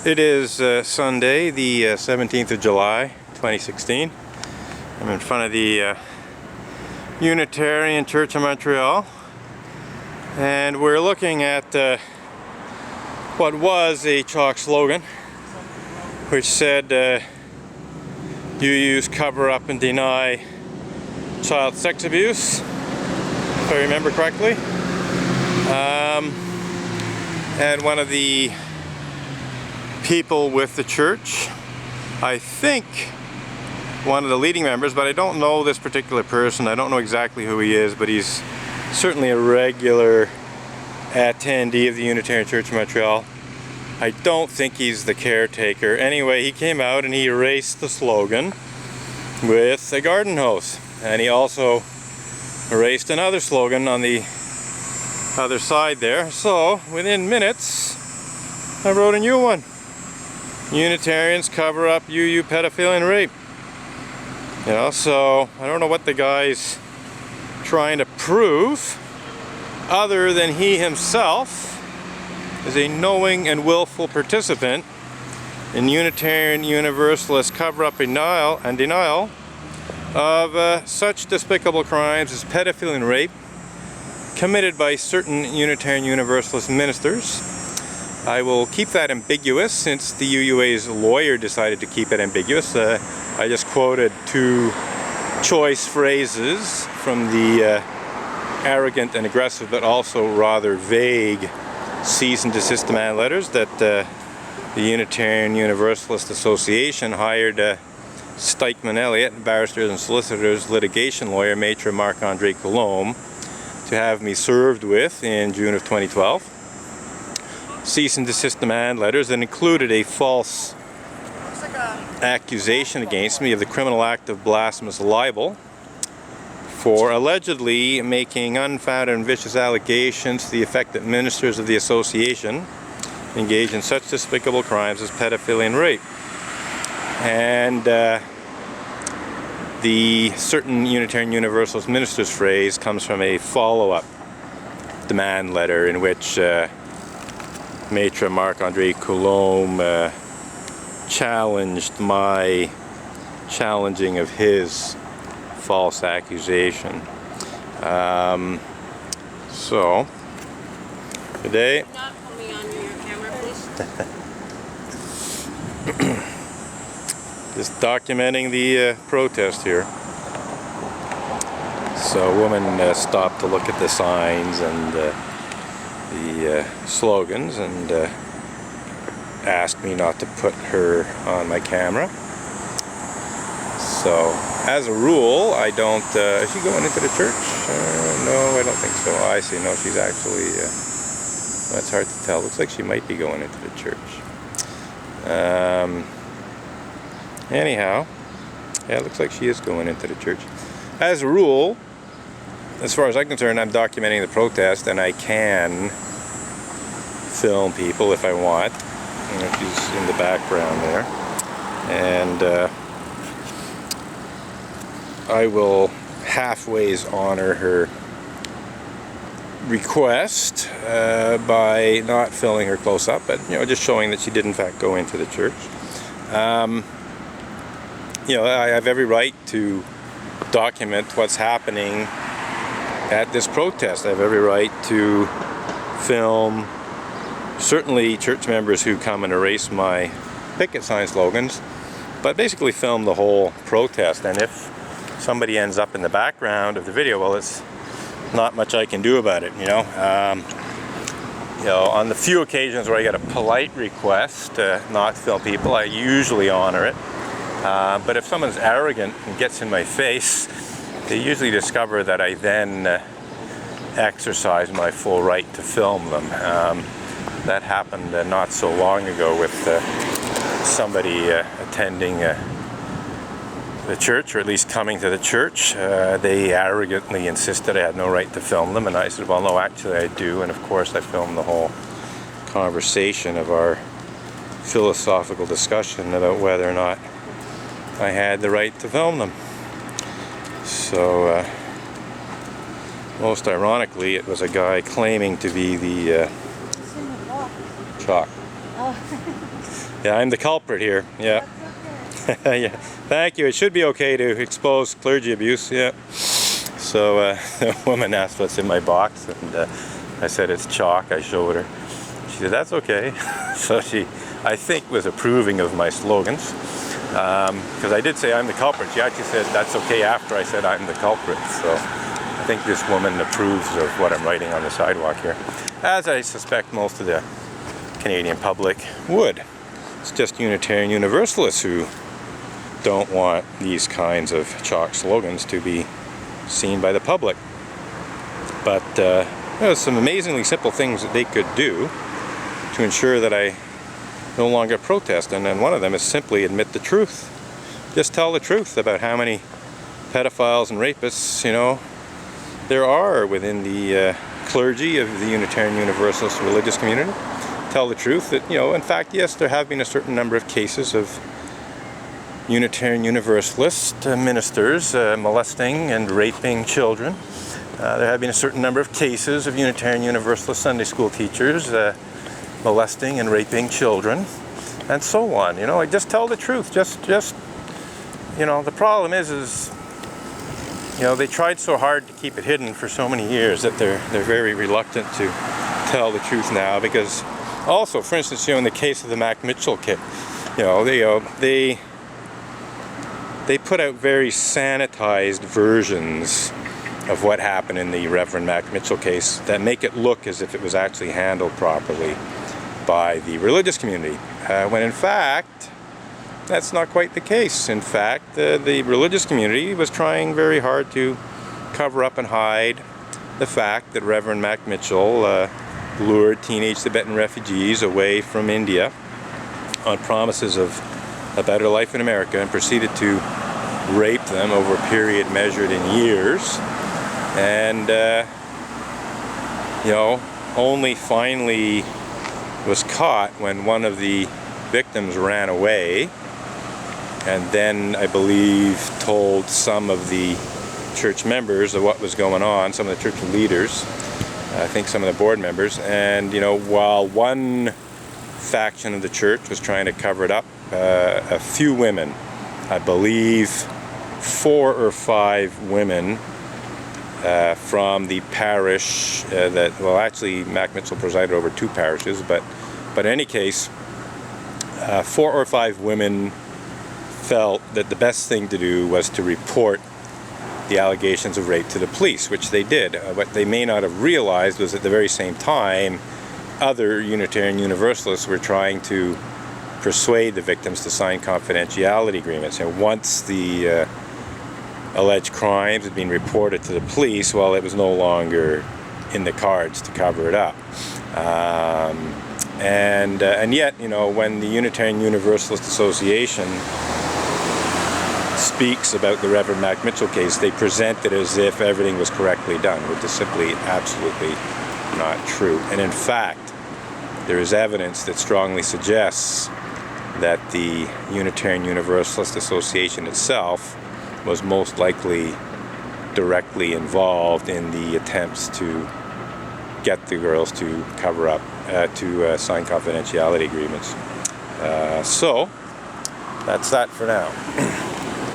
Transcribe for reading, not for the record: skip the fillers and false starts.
It is Sunday, the 17th of July, 2016. I'm in front of the Unitarian Church of Montreal, and we're looking at what was a chalk slogan, which said, "UUs cover up and deny child sex abuse," if I remember correctly. And one of the people with the church, I think one of the leading members, but I don't know this particular person. I don't know exactly who he is, but he's certainly a regular attendee of the Unitarian Church of Montreal. I don't think he's the caretaker. Anyway, he came out and he erased the slogan with a garden hose, and he also erased another slogan on the other side there. So within minutes I wrote a new one: Unitarians cover up UU pedophilia and rape. You know, so I don't know what the guy's trying to prove, other than he himself is a knowing and willful participant in Unitarian Universalist cover-up and denial of such despicable crimes as pedophilia and rape committed by certain Unitarian Universalist ministers. I will keep that ambiguous since the UUA's lawyer decided to keep it ambiguous. I just quoted two choice phrases from the arrogant and aggressive but also rather vague cease and desist demand letters that the Unitarian Universalist Association hired Stikeman Elliott, barristers and solicitors, litigation lawyer, Maitre Marc-Andre Coulombe, to have me served with in June of 2012. Cease and desist demand letters that included a false accusation against me of the criminal act of blasphemous libel for allegedly making unfounded and vicious allegations to the effect that ministers of the association engage in such despicable crimes as pedophilia and rape. And the certain Unitarian Universalist ministers phrase comes from a follow-up demand letter in which Maitre Marc-Andre Coulombe challenged my challenging of his false accusation. So today, not put me on your camera, please. just documenting the protest here. So a woman stopped to look at the signs and the slogans and asked me not to put her on my camera. So as a rule, I don't. Is she going into the church? No, I don't think so. I see. No, she's actually. That's hard to tell. Looks like she might be going into the church. Anyhow, yeah, it looks like she is going into the church. As a rule, as far as I'm concerned, I'm documenting the protest, and I can film people if I want. You know, she's in the background there, and I will halfways honor her request by not filming her close up, but just showing that she did in fact go into the church. I have every right to document what's happening at this protest. I have every right to film certainly church members who come and erase my picket sign slogans, but basically film the whole protest. And if somebody ends up in the background of the video, well, it's not much I can do about it. On the few occasions where I get a polite request to not film people, I usually honor it. But if someone's arrogant and gets in my face, they usually discover that I then exercise my full right to film them. That happened not so long ago with somebody attending the church, or at least coming to the church. They arrogantly insisted I had no right to film them, and I said, well, no, actually I do. And of course I filmed the whole conversation of our philosophical discussion about whether or not I had the right to film them. So most ironically, it was a guy claiming to be the chalk. Oh, Yeah, I'm the culprit here. Yeah. that's okay. Yeah. Thank you. It should be okay to expose clergy abuse. Yeah. So the woman asked what's in my box, and I said it's chalk. I showed her. She said that's okay. So she, I think, was approving of my slogans, because I did say I'm the culprit. She actually said that's okay after I said I'm the culprit. So I think this woman approves of what I'm writing on the sidewalk here, as I suspect most of the Canadian public would. It's just Unitarian Universalists who don't want these kinds of chalk slogans to be seen by the public. But there's some amazingly simple things that they could do to ensure that I no longer protest, and then one of them is simply admit the truth. Just tell the truth about how many pedophiles and rapists, there are within the clergy of the Unitarian Universalist religious community. Tell the truth that, in fact, yes, there have been a certain number of cases of Unitarian Universalist ministers molesting and raping children. There have been a certain number of cases of Unitarian Universalist Sunday school teachers molesting and raping children, and so on. I just tell the truth. Just the problem is they tried so hard to keep it hidden for so many years that they're very reluctant to tell the truth now, because also, for instance, in the case of the Mac Mitchell kit, they put out very sanitized versions of what happened in the Reverend Mac Mitchell case that make it look as if it was actually handled properly by the religious community, when in fact that's not quite the case. In fact, the religious community was trying very hard to cover up and hide the fact that Reverend Mac Mitchell lured teenage Tibetan refugees away from India on promises of a better life in America, and proceeded to rape them over a period measured in years, and only finally was caught when one of the victims ran away, and then I believe told some of the church members of what was going on, some of the church leaders, I think some of the board members, and while one faction of the church was trying to cover it up, a few women, I believe 4 or 5 women from the parish actually Mac Mitchell presided over 2 parishes, but in any case 4 or 5 women felt that the best thing to do was to report the allegations of rape to the police, which they did. What they may not have realized was at the very same time other Unitarian Universalists were trying to persuade the victims to sign confidentiality agreements. And once the alleged crimes had been reported to the police, well, it was no longer in the cards to cover it up. And yet, when the Unitarian Universalist Association speaks about the Reverend Mac Mitchell case, they present it as if everything was correctly done, which is simply absolutely not true. And in fact, there is evidence that strongly suggests that the Unitarian Universalist Association itself was most likely directly involved in the attempts to get the girls to cover up, to sign confidentiality agreements. So, that's that for now.